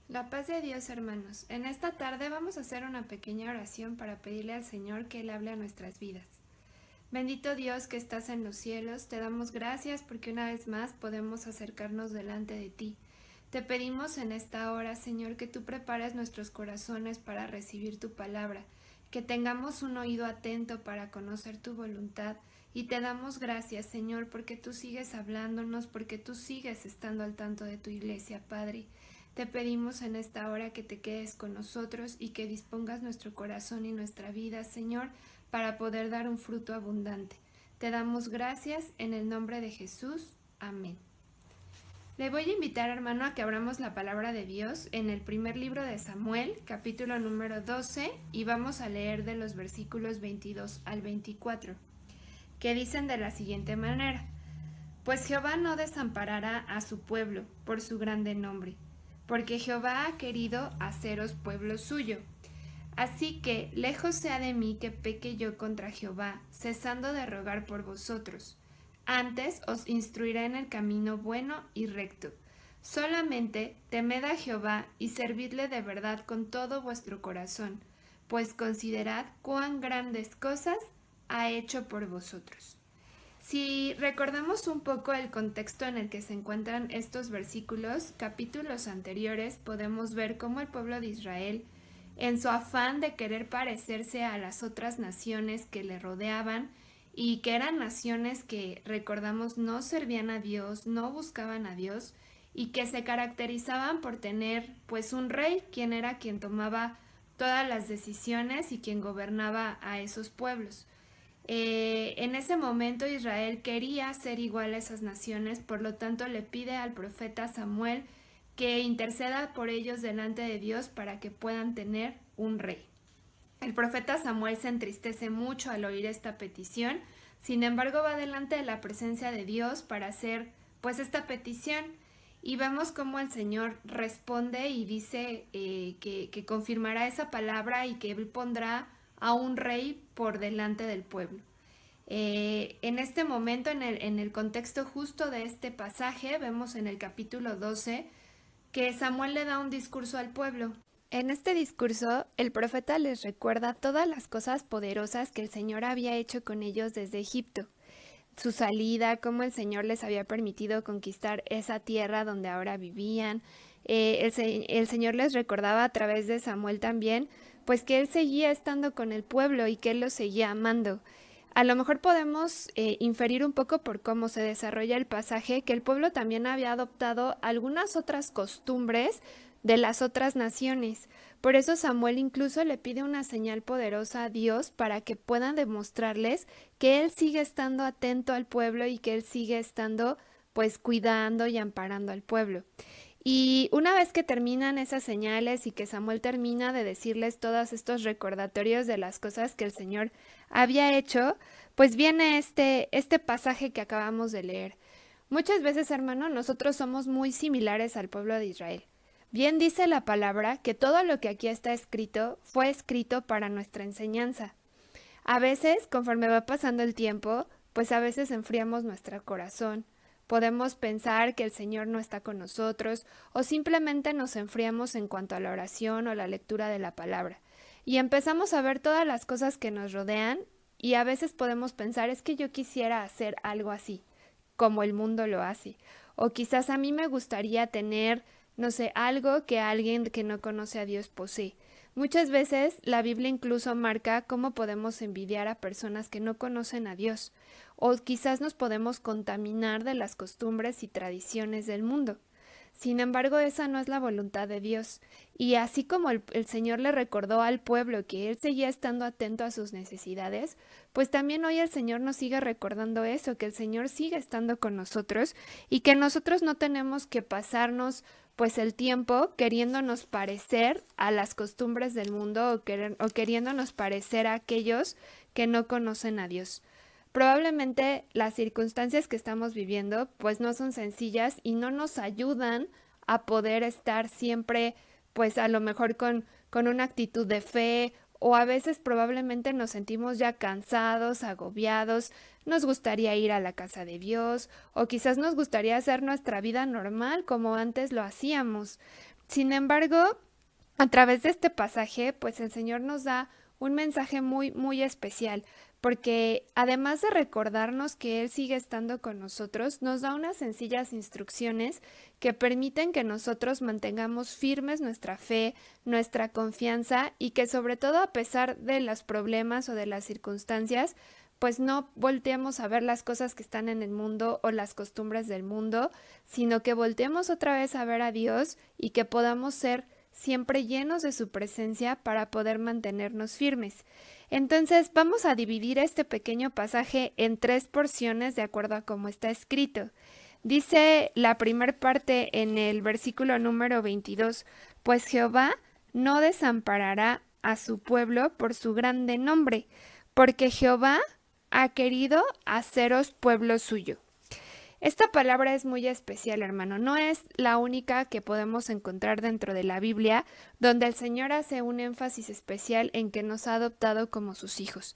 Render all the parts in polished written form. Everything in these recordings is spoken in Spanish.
La paz de Dios, hermanos. En esta tarde vamos a hacer una pequeña oración para pedirle al Señor que Él hable a nuestras vidas. Bendito Dios que estás en los cielos, te damos gracias porque una vez más podemos acercarnos delante de ti. Te pedimos en esta hora, Señor, que tú prepares nuestros corazones para recibir tu palabra, que tengamos un oído atento para conocer tu voluntad, y te damos gracias, Señor, porque tú sigues hablándonos, porque tú sigues estando al tanto de tu iglesia, Padre. Te pedimos en esta hora que te quedes con nosotros y que dispongas nuestro corazón y nuestra vida, Señor, para poder dar un fruto abundante. Te damos gracias en el nombre de Jesús. Amén. Le voy a invitar, hermano, a que abramos la palabra de Dios en el primer libro de Samuel, capítulo número 12, y vamos a leer de los versículos 22 al 24, que dicen de la siguiente manera: Pues Jehová no desamparará a su pueblo por su grande nombre, porque Jehová ha querido haceros pueblo suyo. Así que lejos sea de mí que peque yo contra Jehová, cesando de rogar por vosotros. Antes os instruiré en el camino bueno y recto. Solamente temed a Jehová y servidle de verdad con todo vuestro corazón, pues considerad cuán grandes cosas ha hecho por vosotros. Si recordamos un poco el contexto en el que se encuentran estos versículos, capítulos anteriores, podemos ver cómo el pueblo de Israel, en su afán de querer parecerse a las otras naciones que le rodeaban y que eran naciones que, recordamos, no servían a Dios, no buscaban a Dios y que se caracterizaban por tener pues un rey, quien tomaba todas las decisiones y quien gobernaba a esos pueblos. En ese momento Israel quería ser igual a esas naciones, por lo tanto le pide al profeta Samuel que interceda por ellos delante de Dios para que puedan tener un rey. El profeta Samuel se entristece mucho al oír esta petición, sin embargo va delante de la presencia de Dios para hacer pues esta petición, y vemos cómo el Señor responde y dice que confirmará esa palabra y que Él pondrá a un rey por delante del pueblo. En este momento, en el contexto justo de este pasaje, vemos en el capítulo 12 que Samuel le da un discurso al pueblo. En este discurso, el profeta les recuerda todas las cosas poderosas que el Señor había hecho con ellos desde Egipto, su salida, cómo el Señor les había permitido conquistar esa tierra donde ahora vivían. El Señor les recordaba a través de Samuel también, pues que Él seguía estando con el pueblo y que Él los seguía amando. A lo mejor podemos inferir un poco por cómo se desarrolla el pasaje que el pueblo también había adoptado algunas otras costumbres de las otras naciones. Por eso Samuel incluso le pide una señal poderosa a Dios para que puedan demostrarles que Él sigue estando atento al pueblo y que Él sigue estando pues cuidando y amparando al pueblo. Y una vez que terminan esas señales y que Samuel termina de decirles todos estos recordatorios de las cosas que el Señor había hecho, pues viene este pasaje que acabamos de leer. Muchas veces, hermano, nosotros somos muy similares al pueblo de Israel. Bien dice la palabra que todo lo que aquí está escrito fue escrito para nuestra enseñanza. A veces, conforme va pasando el tiempo, pues a veces enfriamos nuestro corazón. Podemos pensar que el Señor no está con nosotros o simplemente nos enfriamos en cuanto a la oración o la lectura de la palabra. Y empezamos a ver todas las cosas que nos rodean y a veces podemos pensar es que yo quisiera hacer algo así, como el mundo lo hace. O quizás a mí me gustaría tener, no sé, algo que alguien que no conoce a Dios posee. Muchas veces la Biblia incluso marca cómo podemos envidiar a personas que no conocen a Dios, o quizás nos podemos contaminar de las costumbres y tradiciones del mundo. Sin embargo, esa no es la voluntad de Dios. Y así como el Señor le recordó al pueblo que Él seguía estando atento a sus necesidades, pues también hoy el Señor nos sigue recordando eso, que el Señor sigue estando con nosotros y que nosotros no tenemos que pasarnos pues el tiempo queriéndonos parecer a las costumbres del mundo o queriéndonos parecer a aquellos que no conocen a Dios. Probablemente las circunstancias que estamos viviendo pues no son sencillas y no nos ayudan a poder estar siempre pues a lo mejor con una actitud de fe, o a veces probablemente nos sentimos ya cansados, agobiados, nos gustaría ir a la casa de Dios o quizás nos gustaría hacer nuestra vida normal como antes lo hacíamos. Sin embargo, a través de este pasaje, pues el Señor nos da un mensaje muy, muy especial, porque además de recordarnos que Él sigue estando con nosotros, nos da unas sencillas instrucciones que permiten que nosotros mantengamos firmes nuestra fe, nuestra confianza y que sobre todo a pesar de los problemas o de las circunstancias, pues no volteemos a ver las cosas que están en el mundo o las costumbres del mundo, sino que volteemos otra vez a ver a Dios y que podamos ser siempre llenos de su presencia para poder mantenernos firmes. Entonces vamos a dividir este pequeño pasaje en 3 porciones de acuerdo a cómo está escrito. Dice la primera parte en el versículo número 22, pues Jehová no desamparará a su pueblo por su grande nombre, porque Jehová ha querido haceros pueblo suyo. Esta palabra es muy especial, hermano. No es la única que podemos encontrar dentro de la Biblia, donde el Señor hace un énfasis especial en que nos ha adoptado como sus hijos.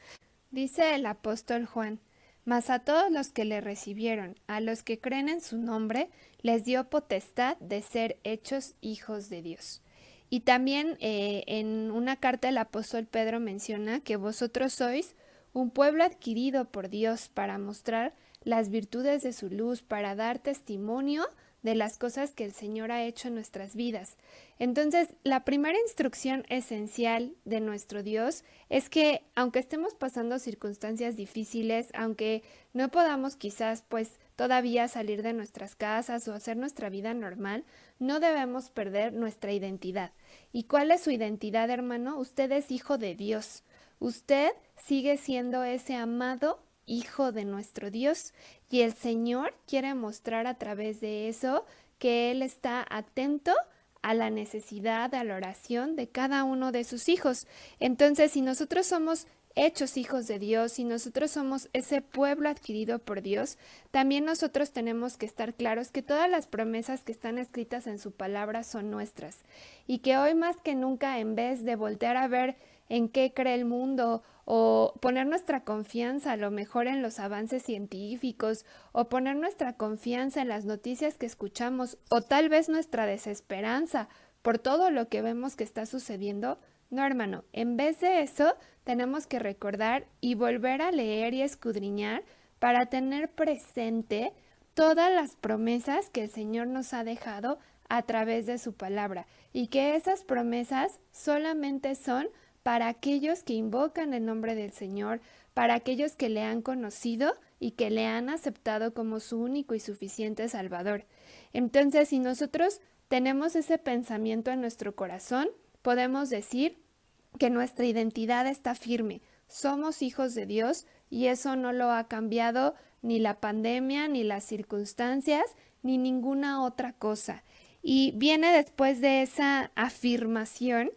Dice el apóstol Juan, mas a todos los que le recibieron, a los que creen en su nombre, les dio potestad de ser hechos hijos de Dios. Y también en una carta el apóstol Pedro menciona que vosotros sois un pueblo adquirido por Dios para mostrar las virtudes de su luz, para dar testimonio de las cosas que el Señor ha hecho en nuestras vidas. Entonces, la primera instrucción esencial de nuestro Dios es que aunque estemos pasando circunstancias difíciles, aunque no podamos quizás pues todavía salir de nuestras casas o hacer nuestra vida normal, no debemos perder nuestra identidad. ¿Y cuál es su identidad, hermano? Usted es hijo de Dios. Usted sigue siendo ese amado hijo de nuestro Dios y el Señor quiere mostrar a través de eso que Él está atento a la necesidad, a la oración de cada uno de sus hijos. Entonces, si nosotros somos hechos hijos de Dios, si nosotros somos ese pueblo adquirido por Dios, también nosotros tenemos que estar claros que todas las promesas que están escritas en su palabra son nuestras y que hoy más que nunca, en vez de voltear a ver en qué cree el mundo o poner nuestra confianza a lo mejor en los avances científicos o poner nuestra confianza en las noticias que escuchamos o tal vez nuestra desesperanza por todo lo que vemos que está sucediendo. No, hermano, en vez de eso tenemos que recordar y volver a leer y escudriñar para tener presente todas las promesas que el Señor nos ha dejado a través de su palabra y que esas promesas solamente son para aquellos que invocan el nombre del Señor, para aquellos que le han conocido y que le han aceptado como su único y suficiente Salvador. Entonces, si nosotros tenemos ese pensamiento en nuestro corazón, podemos decir que nuestra identidad está firme. Somos hijos de Dios y eso no lo ha cambiado ni la pandemia, ni las circunstancias, ni ninguna otra cosa. Y viene después de esa afirmación.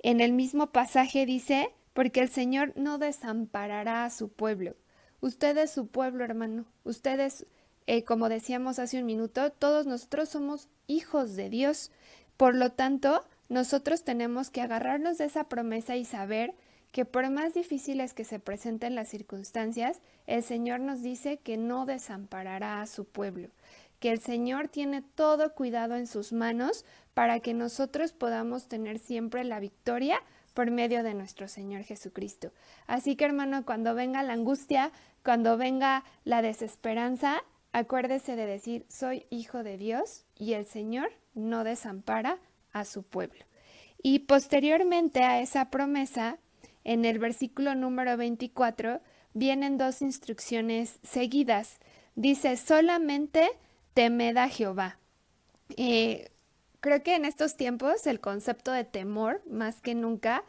En el mismo pasaje dice, porque el Señor no desamparará a su pueblo. Usted es su pueblo, hermano. Ustedes, como decíamos hace un minuto, todos nosotros somos hijos de Dios. Por lo tanto, nosotros tenemos que agarrarnos de esa promesa y saber que por más difíciles que se presenten las circunstancias, el Señor nos dice que no desamparará a su pueblo, que el Señor tiene todo cuidado en sus manos para que nosotros podamos tener siempre la victoria por medio de nuestro Señor Jesucristo. Así que, hermano, cuando venga la angustia, cuando venga la desesperanza, acuérdese de decir, soy hijo de Dios y el Señor no desampara a su pueblo. Y posteriormente a esa promesa, en el versículo número 24, vienen 2 instrucciones seguidas. Dice, solamente temed a Jehová. Creo que en estos tiempos el concepto de temor, más que nunca,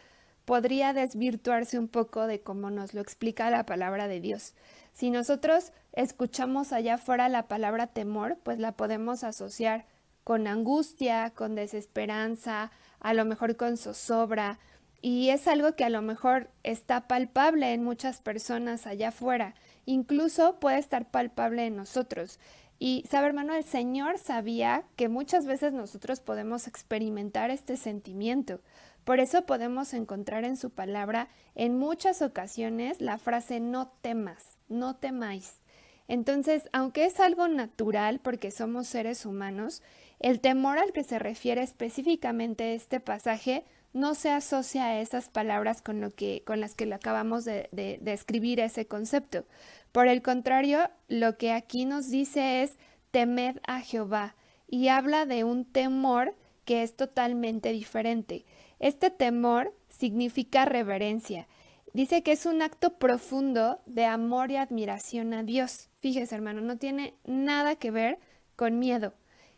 podría desvirtuarse un poco de cómo nos lo explica la palabra de Dios. Si nosotros escuchamos allá afuera la palabra temor, pues la podemos asociar con angustia, con desesperanza, a lo mejor con zozobra, y es algo que a lo mejor está palpable en muchas personas allá afuera, incluso puede estar palpable en nosotros. Y sabe, hermano, el Señor sabía que muchas veces nosotros podemos experimentar este sentimiento. Por eso podemos encontrar en su palabra en muchas ocasiones la frase no temas, no temáis. Entonces, aunque es algo natural porque somos seres humanos, el temor al que se refiere específicamente este pasaje no se asocia a esas palabras con las que le acabamos de describir ese concepto. Por el contrario, lo que aquí nos dice es temed a Jehová y habla de un temor que es totalmente diferente. Este temor significa reverencia. Dice que es un acto profundo de amor y admiración a Dios. Fíjese, hermano, no tiene nada que ver con miedo.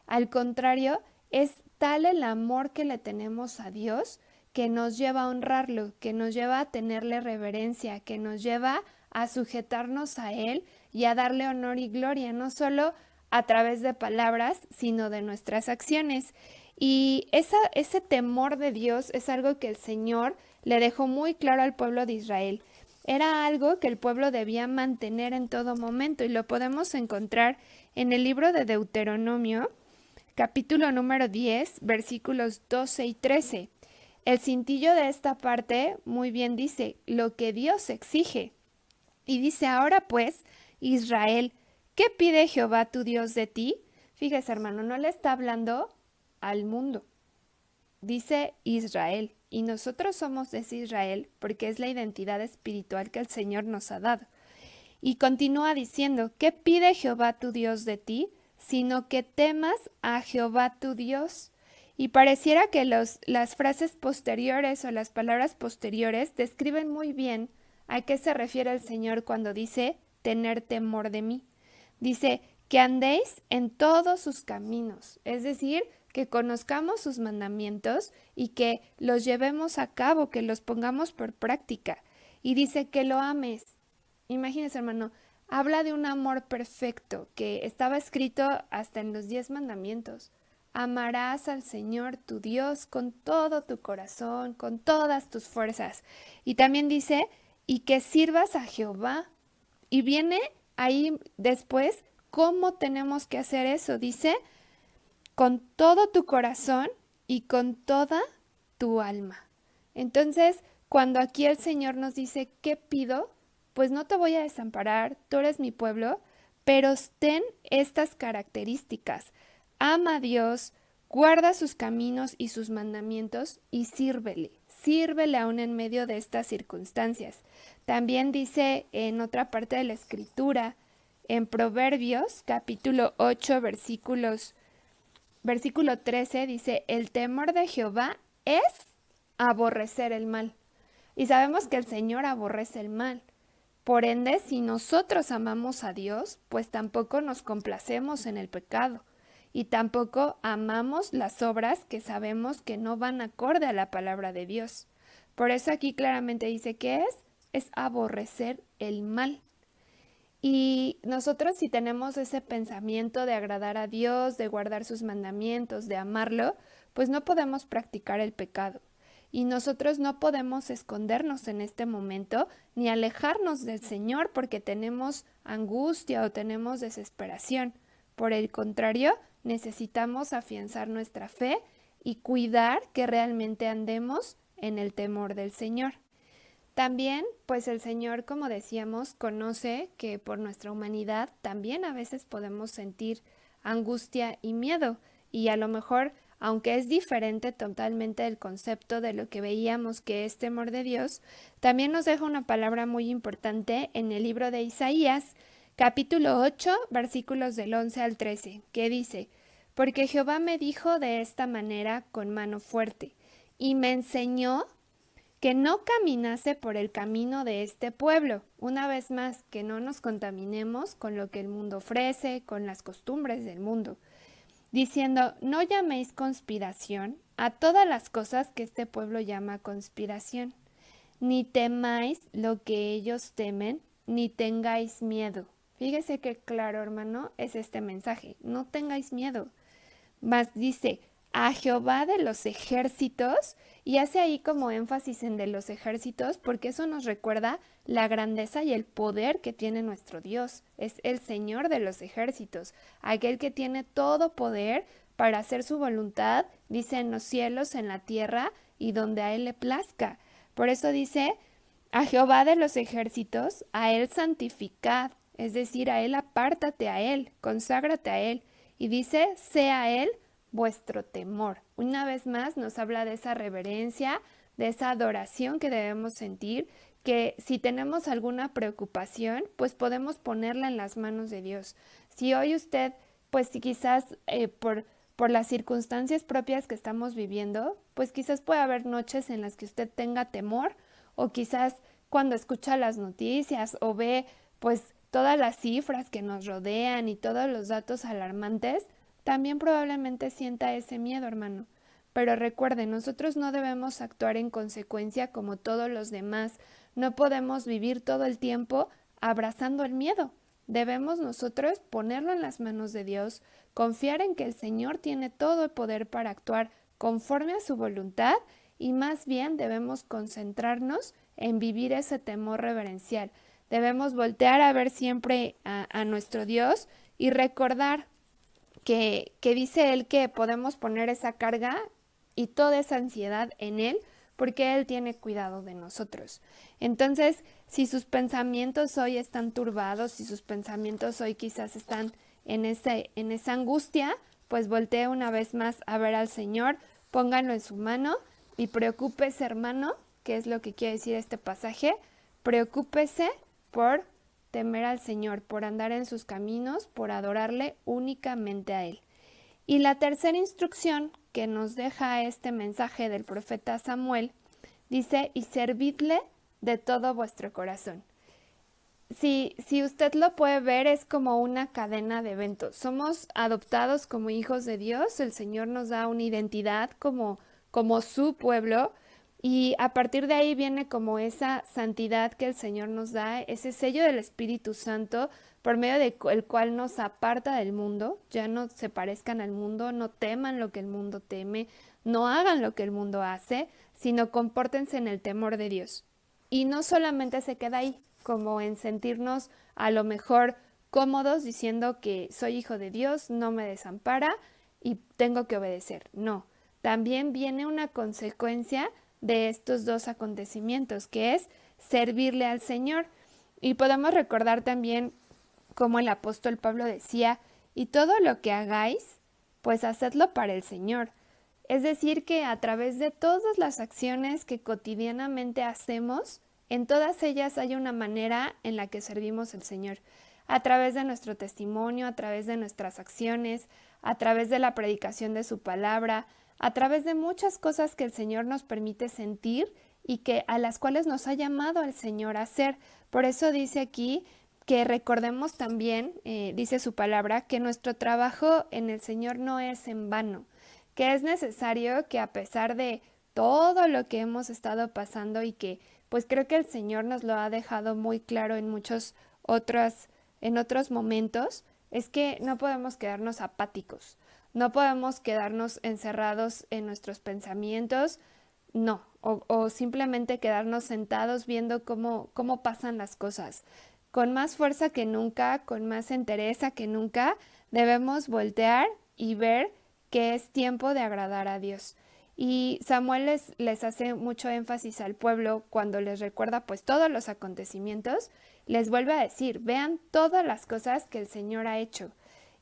Al contrario, es tal el amor que le tenemos a Dios que nos lleva a honrarlo, que nos lleva a tenerle reverencia, que nos lleva a sujetarnos a Él y a darle honor y gloria, no solo a través de palabras, sino de nuestras acciones. Y ese temor de Dios es algo que el Señor le dejó muy claro al pueblo de Israel. Era algo que el pueblo debía mantener en todo momento y lo podemos encontrar en el libro de Deuteronomio, capítulo número 10, versículos 12 y 13. El cintillo de esta parte muy bien dice, lo que Dios exige. Y dice, ahora pues, Israel, ¿qué pide Jehová tu Dios de ti? Fíjese, hermano, no le está hablando al mundo. Dice Israel, y nosotros somos de ese Israel porque es la identidad espiritual que el Señor nos ha dado. Y continúa diciendo, ¿qué pide Jehová tu Dios de ti? Sino que temas a Jehová tu Dios. Y pareciera que las frases posteriores o las palabras posteriores describen muy bien a qué se refiere el Señor cuando dice tener temor de mí. Dice que andéis en todos sus caminos, es decir, que conozcamos sus mandamientos y que los llevemos a cabo, que los pongamos por práctica. Y dice que lo ames. Imagínese, hermano, habla de un amor perfecto que estaba escrito hasta en los 10 mandamientos. Amarás al Señor tu Dios con todo tu corazón, con todas tus fuerzas. Y también dice, y que sirvas a Jehová. Y viene ahí después cómo tenemos que hacer eso. Dice, con todo tu corazón y con toda tu alma. Entonces, cuando aquí el Señor nos dice, ¿qué pido? Pues no te voy a desamparar, tú eres mi pueblo, pero ten estas características. Ama a Dios, guarda sus caminos y sus mandamientos y sírvele aún en medio de estas circunstancias. También dice en otra parte de la Escritura, en Proverbios, capítulo 8, versículo 13, dice, el temor de Jehová es aborrecer el mal. Y sabemos que el Señor aborrece el mal. Por ende, si nosotros amamos a Dios, pues tampoco nos complacemos en el pecado y tampoco amamos las obras que sabemos que no van acorde a la palabra de Dios. Por eso aquí claramente dice que es aborrecer el mal. Y nosotros si tenemos ese pensamiento de agradar a Dios, de guardar sus mandamientos, de amarlo, pues no podemos practicar el pecado. Y nosotros no podemos escondernos en este momento ni alejarnos del Señor porque tenemos angustia o tenemos desesperación. Por el contrario, necesitamos afianzar nuestra fe y cuidar que realmente andemos en el temor del Señor. También, pues el Señor, como decíamos, conoce que por nuestra humanidad también a veces podemos sentir angustia y miedo y a lo mejor aunque es diferente totalmente del concepto de lo que veíamos que es temor de Dios, también nos deja una palabra muy importante en el libro de Isaías, capítulo 8, versículos del 11 al 13, que dice, porque Jehová me dijo de esta manera con mano fuerte, y me enseñó que no caminase por el camino de este pueblo. Una vez más, que no nos contaminemos con lo que el mundo ofrece, con las costumbres del mundo, diciendo, no llaméis conspiración a todas las cosas que este pueblo llama conspiración, ni temáis lo que ellos temen, ni tengáis miedo. Fíjese qué claro, hermano, es este mensaje. No tengáis miedo. Mas dice, a Jehová de los ejércitos, y hace ahí como énfasis en de los ejércitos, porque eso nos recuerda la grandeza y el poder que tiene nuestro Dios. Es el Señor de los ejércitos, aquel que tiene todo poder para hacer su voluntad, dice en los cielos, en la tierra y donde a Él le plazca. Por eso dice, a Jehová de los ejércitos, a Él santificad. es decir, a Él apártate, a Él, conságrate a Él. Y dice, sea Él vuestro temor. Una vez más nos habla de esa reverencia, de esa adoración que debemos sentir, que si tenemos alguna preocupación, pues podemos ponerla en las manos de Dios. Si hoy usted, pues si quizás por las circunstancias propias que estamos viviendo, pues quizás puede haber noches en las que usted tenga temor, o quizás cuando escucha las noticias o ve pues todas las cifras que nos rodean y todos los datos alarmantes, también probablemente sienta ese miedo, hermano. Pero recuerde, nosotros no debemos actuar en consecuencia como todos los demás. No podemos vivir todo el tiempo abrazando el miedo. Debemos nosotros ponerlo en las manos de Dios, confiar en que el Señor tiene todo el poder para actuar conforme a su voluntad y más bien debemos concentrarnos en vivir ese temor reverencial. Debemos voltear a ver siempre a nuestro Dios y recordar que dice Él que podemos poner esa carga y toda esa ansiedad en Él porque Él tiene cuidado de nosotros. Entonces, si sus pensamientos hoy están turbados, si sus pensamientos hoy quizás están en esa angustia, pues voltee una vez más a ver al Señor, pónganlo en su mano y preocúpese, hermano, que es lo que quiere decir este pasaje, preocúpese por temer al Señor, por andar en sus caminos, por adorarle únicamente a Él. Y la tercera instrucción que nos deja este mensaje del profeta Samuel, dice, y servidle de todo vuestro corazón. Si usted lo puede ver, es como una cadena de eventos. Somos adoptados como hijos de Dios, el Señor nos da una identidad como su pueblo, y a partir de ahí viene como esa santidad que el Señor nos da, ese sello del Espíritu Santo, por medio del cual nos aparta del mundo. Ya no se parezcan al mundo, no teman lo que el mundo teme, no hagan lo que el mundo hace, sino compórtense en el temor de Dios. Y no solamente se queda ahí, como en sentirnos a lo mejor cómodos diciendo que soy hijo de Dios, no me desampara y tengo que obedecer. No, también viene una consecuencia de estos dos acontecimientos, que es servirle al Señor. Y podemos recordar también como el apóstol Pablo decía, y todo lo que hagáis, pues hacedlo para el Señor. Es decir, que a través de todas las acciones que cotidianamente hacemos, en todas ellas hay una manera en la que servimos al Señor. A través de nuestro testimonio, a través de nuestras acciones, a través de la predicación de su palabra, a través de muchas cosas que el Señor nos permite sentir y que a las cuales nos ha llamado al Señor a hacer. Por eso dice aquí que recordemos también, dice su palabra, que nuestro trabajo en el Señor no es en vano, que es necesario que a pesar de todo lo que hemos estado pasando y que pues creo que el Señor nos lo ha dejado muy claro en otros momentos, es que no podemos quedarnos apáticos. No podemos quedarnos encerrados en nuestros pensamientos, no, o simplemente quedarnos sentados viendo cómo pasan las cosas. Con más fuerza que nunca, con más entereza que nunca, debemos voltear y ver que es tiempo de agradar a Dios. Y Samuel les hace mucho énfasis al pueblo cuando les recuerda pues todos los acontecimientos, les vuelve a decir, vean todas las cosas que el Señor ha hecho.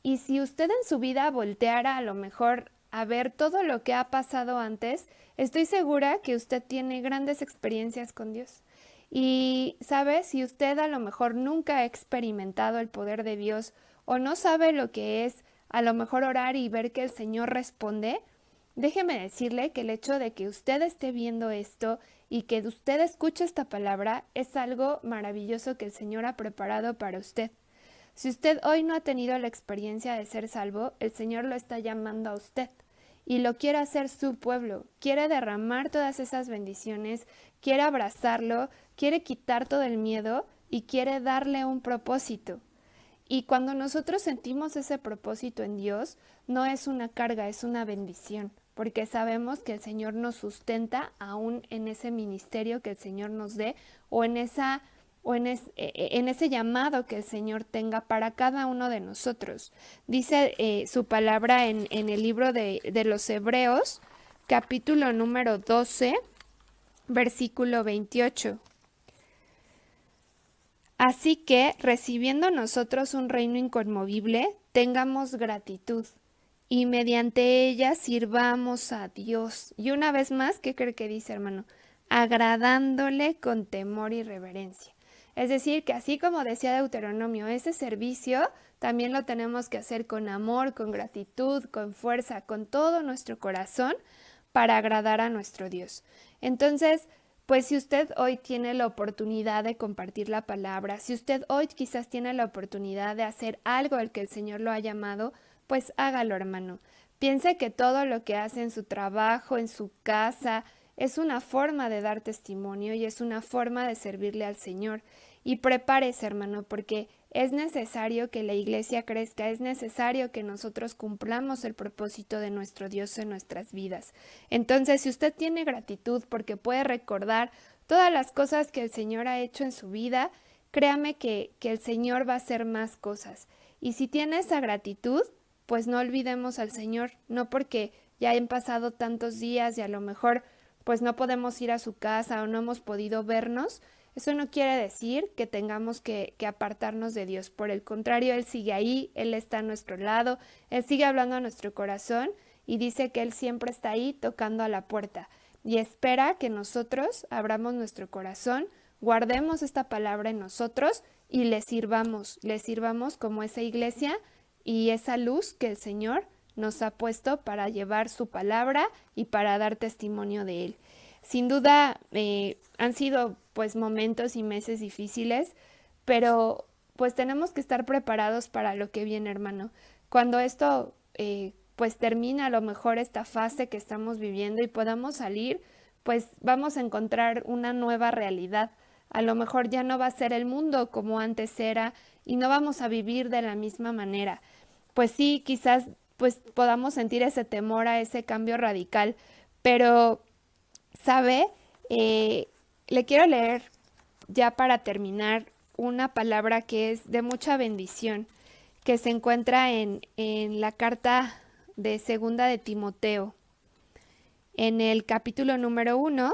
Y si usted en su vida volteara a lo mejor a ver todo lo que ha pasado antes, estoy segura que usted tiene grandes experiencias con Dios. Y, ¿sabe? Si usted a lo mejor nunca ha experimentado el poder de Dios o no sabe lo que es a lo mejor orar y ver que el Señor responde, déjeme decirle que el hecho de que usted esté viendo esto y que usted escuche esta palabra es algo maravilloso que el Señor ha preparado para usted. Si usted hoy no ha tenido la experiencia de ser salvo, el Señor lo está llamando a usted y lo quiere hacer su pueblo, quiere derramar todas esas bendiciones, quiere abrazarlo, quiere quitar todo el miedo y quiere darle un propósito. Y cuando nosotros sentimos ese propósito en Dios, no es una carga, es una bendición, porque sabemos que el Señor nos sustenta aún en ese ministerio que el Señor nos dé o en ese llamado que el Señor tenga para cada uno de nosotros. Dice su palabra en el libro de los Hebreos, capítulo número 12, versículo 28. Así que, recibiendo nosotros un reino inconmovible, tengamos gratitud y mediante ella sirvamos a Dios. Y una vez más, ¿qué cree que dice, hermano? Agradándole con temor y reverencia. Es decir, que así como decía Deuteronomio, ese servicio también lo tenemos que hacer con amor, con gratitud, con fuerza, con todo nuestro corazón para agradar a nuestro Dios. Entonces, pues si usted hoy tiene la oportunidad de compartir la palabra, si usted hoy quizás tiene la oportunidad de hacer algo al que el Señor lo ha llamado, pues hágalo, hermano. Piense que todo lo que hace en su trabajo, en su casa, es una forma de dar testimonio y es una forma de servirle al Señor. Y prepárese, hermano, porque es necesario que la iglesia crezca, es necesario que nosotros cumplamos el propósito de nuestro Dios en nuestras vidas. Entonces, si usted tiene gratitud porque puede recordar todas las cosas que el Señor ha hecho en su vida, créame que el Señor va a hacer más cosas. Y si tiene esa gratitud, pues no olvidemos al Señor, no porque ya han pasado tantos días y a lo mejor pues no podemos ir a su casa o no hemos podido vernos. Eso no quiere decir que tengamos que apartarnos de Dios. Por el contrario, Él sigue ahí, Él está a nuestro lado, Él sigue hablando a nuestro corazón y dice que Él siempre está ahí tocando a la puerta y espera que nosotros abramos nuestro corazón, guardemos esta palabra en nosotros y le sirvamos como esa iglesia y esa luz que el Señor nos ha puesto para llevar su palabra y para dar testimonio de Él. Sin duda han sido pues momentos y meses difíciles, pero pues tenemos que estar preparados para lo que viene, hermano. Cuando esto pues termina a lo mejor esta fase que estamos viviendo y podamos salir, pues vamos a encontrar una nueva realidad. A lo mejor ya no va a ser el mundo como antes era y no vamos a vivir de la misma manera. Pues sí, quizás pues podamos sentir ese temor a ese cambio radical, pero ¿sabe? Le quiero leer ya para terminar una palabra que es de mucha bendición, que se encuentra en la carta de segunda de Timoteo, en el capítulo número 1,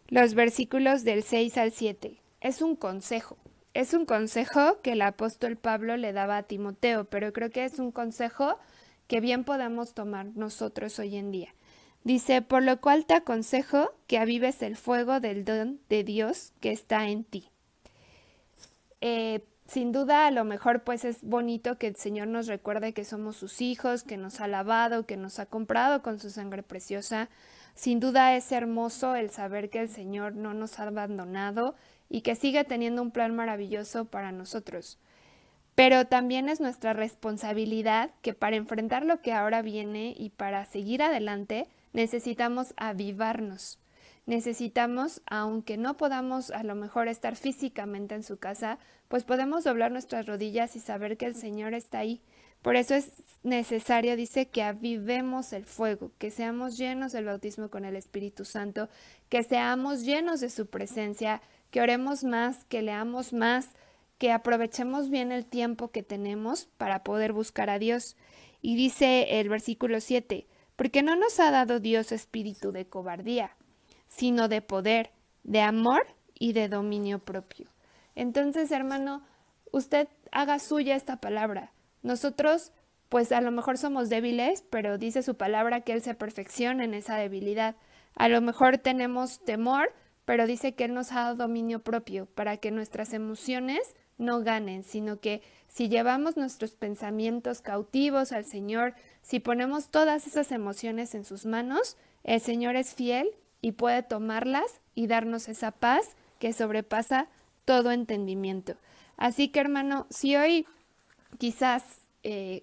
los versículos del 6 al 7. Es un consejo que el apóstol Pablo le daba a Timoteo, pero creo que es un consejo que bien podemos tomar nosotros hoy en día. Dice, por lo cual te aconsejo que avives el fuego del don de Dios que está en ti. Sin duda, a lo mejor pues es bonito que el Señor nos recuerde que somos sus hijos, que nos ha lavado, que nos ha comprado con su sangre preciosa. Sin duda es hermoso el saber que el Señor no nos ha abandonado y que sigue teniendo un plan maravilloso para nosotros. Pero también es nuestra responsabilidad que para enfrentar lo que ahora viene y para seguir adelante, necesitamos avivarnos. Necesitamos, aunque no podamos a lo mejor estar físicamente en su casa, pues podemos doblar nuestras rodillas y saber que el Señor está ahí. Por eso es necesario, dice, que avivemos el fuego, que seamos llenos del bautismo con el Espíritu Santo, que seamos llenos de su presencia, que oremos más, que leamos más, que aprovechemos bien el tiempo que tenemos para poder buscar a Dios. Y dice el versículo 7, porque no nos ha dado Dios espíritu de cobardía, sino de poder, de amor y de dominio propio. Entonces, hermano, usted haga suya esta palabra. Nosotros, pues a lo mejor somos débiles, pero dice su palabra que Él se perfecciona en esa debilidad. A lo mejor tenemos temor, pero dice que Él nos ha dado dominio propio para que nuestras emociones no ganen, sino que si llevamos nuestros pensamientos cautivos al Señor, si ponemos todas esas emociones en sus manos, el Señor es fiel y puede tomarlas y darnos esa paz que sobrepasa todo entendimiento. Así que, hermano, si hoy quizás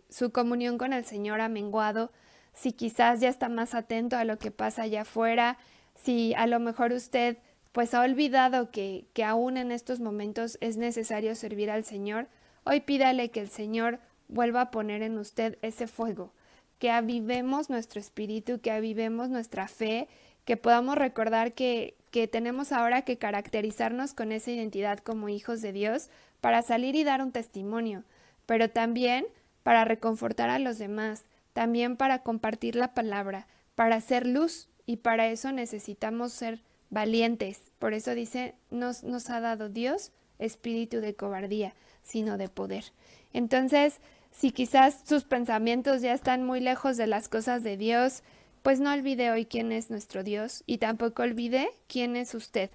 su comunión con el Señor ha menguado, si quizás ya está más atento a lo que pasa allá afuera, si a lo mejor usted pues ha olvidado que aún en estos momentos es necesario servir al Señor, hoy pídale que el Señor vuelva a poner en usted ese fuego, que avivemos nuestro espíritu, que avivemos nuestra fe, que podamos recordar que tenemos ahora que caracterizarnos con esa identidad como hijos de Dios para salir y dar un testimonio, pero también para reconfortar a los demás, también para compartir la palabra, para hacer luz, y para eso necesitamos ser valientes. Por eso dice, nos ha dado Dios espíritu de cobardía, sino de poder. Entonces, si quizás sus pensamientos ya están muy lejos de las cosas de Dios, pues no olvide hoy quién es nuestro Dios y tampoco olvide quién es usted.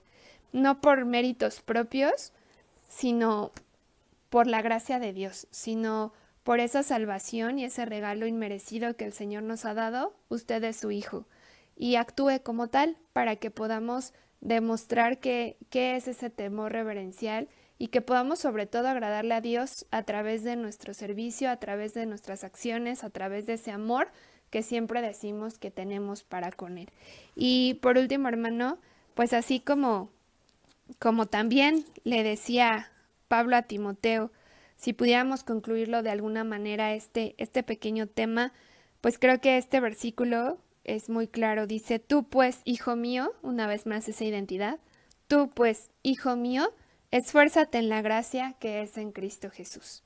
No por méritos propios, sino por la gracia de Dios, sino por esa salvación y ese regalo inmerecido que el Señor nos ha dado. Usted es su hijo y actúe como tal para que podamos demostrar qué es ese temor reverencial y que podamos sobre todo agradarle a Dios a través de nuestro servicio, a través de nuestras acciones, a través de ese amor que siempre decimos que tenemos para con Él. Y por último, hermano, pues así como también le decía Pablo a Timoteo, si pudiéramos concluirlo de alguna manera este pequeño tema, pues creo que este versículo es muy claro. Dice, tú pues, hijo mío, una vez más esa identidad, tú pues, hijo mío, esfuérzate en la gracia que es en Cristo Jesús.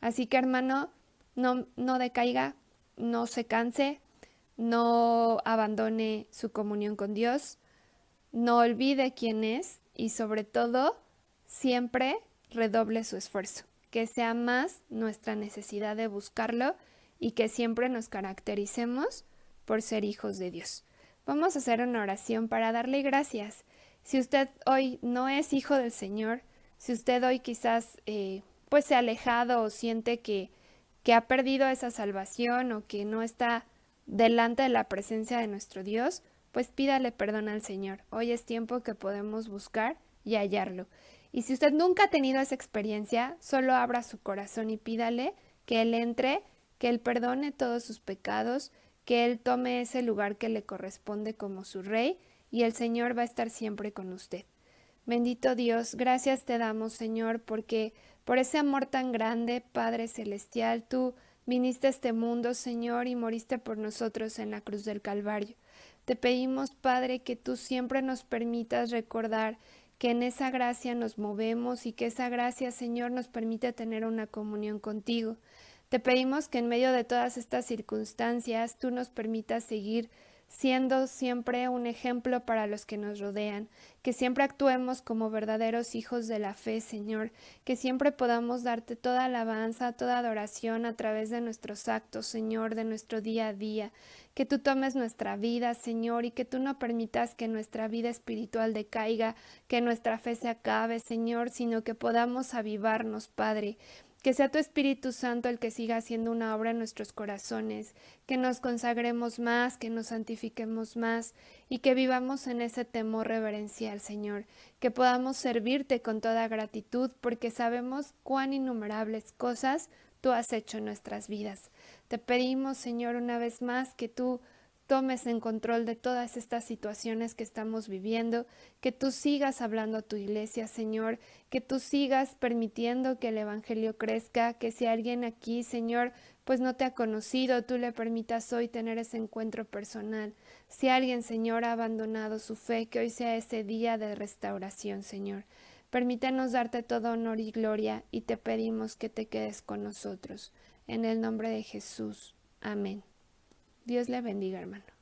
Así que hermano, no decaiga, no se canse, no abandone su comunión con Dios, no olvide quién es y sobre todo siempre redoble su esfuerzo, que sea más nuestra necesidad de buscarlo y que siempre nos caractericemos por ser hijos de Dios. Vamos a hacer una oración para darle gracias. Si usted hoy no es hijo del Señor, si usted hoy quizás pues se ha alejado o siente que ha perdido esa salvación o que no está delante de la presencia de nuestro Dios, pues pídale perdón al Señor. Hoy es tiempo que podemos buscar y hallarlo. Y si usted nunca ha tenido esa experiencia, solo abra su corazón y pídale que Él entre, que Él perdone todos sus pecados, que Él tome ese lugar que le corresponde como su Rey, y el Señor va a estar siempre con usted. Bendito Dios, gracias te damos, Señor, porque por ese amor tan grande, Padre Celestial, tú viniste a este mundo, Señor, y moriste por nosotros en la cruz del Calvario. Te pedimos, Padre, que tú siempre nos permitas recordar que en esa gracia nos movemos y que esa gracia, Señor, nos permite tener una comunión contigo. Te pedimos que en medio de todas estas circunstancias tú nos permitas seguir siendo siempre un ejemplo para los que nos rodean, que siempre actuemos como verdaderos hijos de la fe, Señor, que siempre podamos darte toda alabanza, toda adoración a través de nuestros actos, Señor, de nuestro día a día, que tú tomes nuestra vida, Señor, y que tú no permitas que nuestra vida espiritual decaiga, que nuestra fe se acabe, Señor, sino que podamos avivarnos, Padre. Que sea tu Espíritu Santo el que siga haciendo una obra en nuestros corazones, que nos consagremos más, que nos santifiquemos más y que vivamos en ese temor reverencial, Señor, que podamos servirte con toda gratitud porque sabemos cuán innumerables cosas tú has hecho en nuestras vidas. Te pedimos, Señor, una vez más que tú tomes en control de todas estas situaciones que estamos viviendo, que tú sigas hablando a tu iglesia, Señor, que tú sigas permitiendo que el Evangelio crezca, que si alguien aquí, Señor, pues no te ha conocido, tú le permitas hoy tener ese encuentro personal. Si alguien, Señor, ha abandonado su fe, que hoy sea ese día de restauración, Señor. Permítenos darte todo honor y gloria y te pedimos que te quedes con nosotros. En el nombre de Jesús. Amén. Dios le bendiga, hermano.